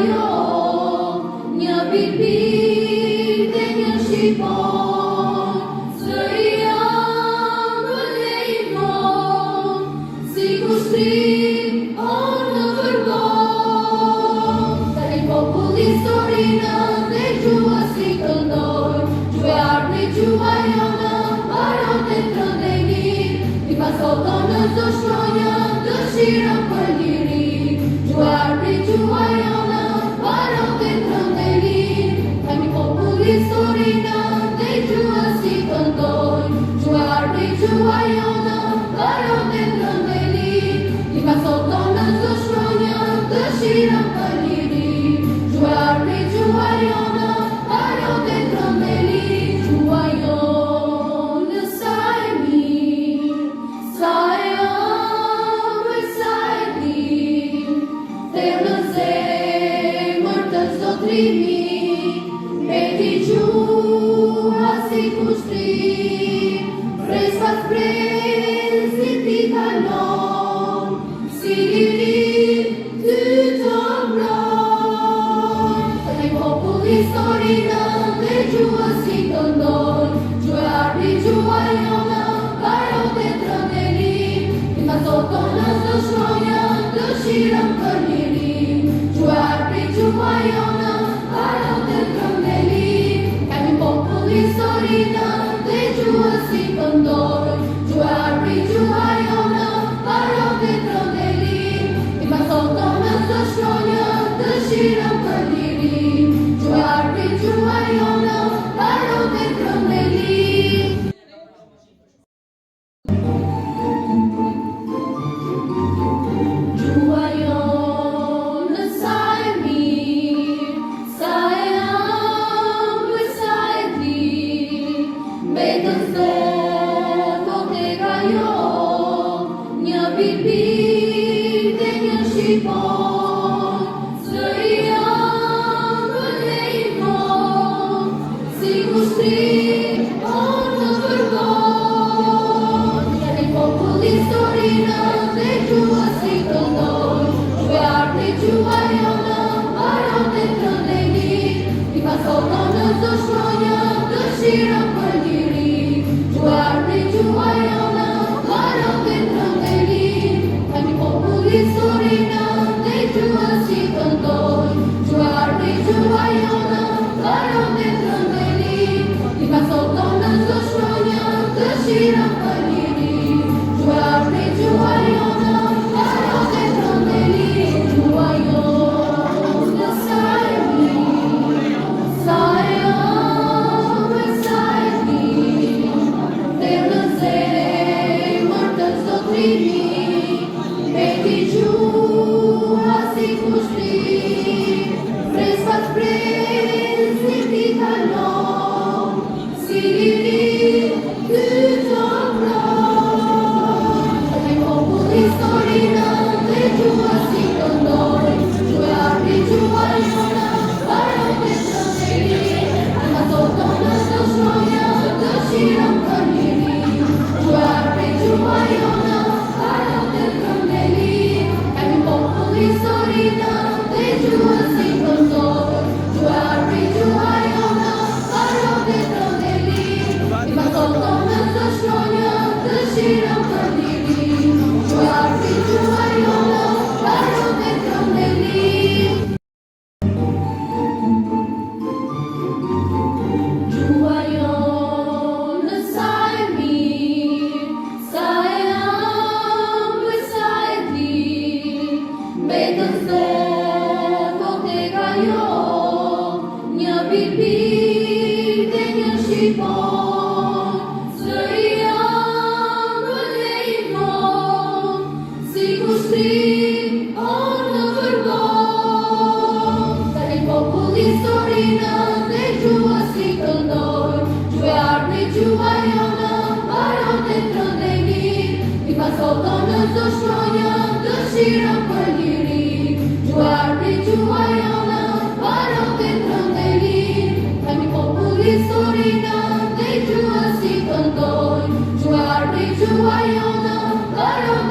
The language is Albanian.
jo, një pipir dhe një shqipon, zëri jam vëlle i von, si kushtrim në vërgon. Tani popull historinë dhe gjua si këndoj, gjue ardhë gjua jonë, baron të trëndenit, i pasoton në zdo shkronjë, dëshirën për liri. Gjue ardhë gjua jonë, baron të trëndenit, tani popull historinë dhe gjua si këndoj, gjue ardhë gjua jonë, baron të trëndenit, i pasoton në zdo shkronjë, dëshirën për liri. Gjue ardhë gjua jonë, baron të trëndenit, gjua jonë sa e mirë, sa e ëmbël, sa e lirë, thellë në zemër të çdo trimi, mbeti gjua si kushtrim, pres pas presit i kalon, si lirin ty të mbrojnë. Tani popull historinë dhe gjua si këndoj, gjue ardhi gjua jonë, baron të trëndenit, i pasoton në zdo shkronjë, dëshirën për liri. Gjue ardhi gjua jonë, baron të trëndenit, kemi popull historinë dhe gjua si këndoj, gjue ardhi gjua jonë, baron të trëndenit, i pasoton në zdo shkronjë, dëshirën për liri. Gjue ardhi gjua jonë, baron të trëndenit. Gjua jonë sa e mirë, sa e ëmbël, sa e lirë, mbetën thellë tek ajo, një pipir dhe një shqipon, zëri jam vëlle i von, si kushtrim në vërgon. Tani popull historinë dhe gjua si këndoj, gjue ardhi gjua jonë, baron të trëndenit, i pasoton në zdo shkronjë, dëshirën për liri. Gjue ardhi gjua jonë, baron të trëndenit, tani popull historinë dhe gjua si këndoj, gjue ardhi gjua jonë, baron të trëndenit, i pasoton në zdo shkronjë, dëshirën për liri. Gjue ardhi gjua jonë, baron të trëndenit, gjua jonë sa e mirë, sa e ëmbël, sa e lirë, thellë në zemër të çdo trimi, mbeti gjua si kushtrim, pres pas presit i kalon, si lirin ty të mbrojnë. Tani popull historinë dhe gjua si këndoj, gjue ardhi gjua jonë, baron të trëndenit, i pasoton në zdo shkronjë, dëshirën për liri. Gjue ardhi gjua jonë, baron të trëndenit, kemi popull historinë dhe gjua si këndoj, gjue ardhi gjua jonë, baron të trëndenit, i pasoton në zdo shkronjë, dëshirën për liri. Gjue ardhi gjua jonë, baron të trëndenit. Gjua jonë sa e mirë, sa e ëmbël, sa e lirë, mbetën thellë tek ajo, një pipir dhe një shqipon, zëri jam vëlle i von, si kushtrim në vërgon. Tani popull historinë dhe gjua si këndoj, gjue ardhi gjua jonë, baron të trëndenit, i pasoton në zdo shkronjë, dëshirën për liri. Gjue ardhi gjua jonë, baron të trëndenit, tani popull historinë dhe gjua si këndoj, gjue ardhi gjua jonë, baron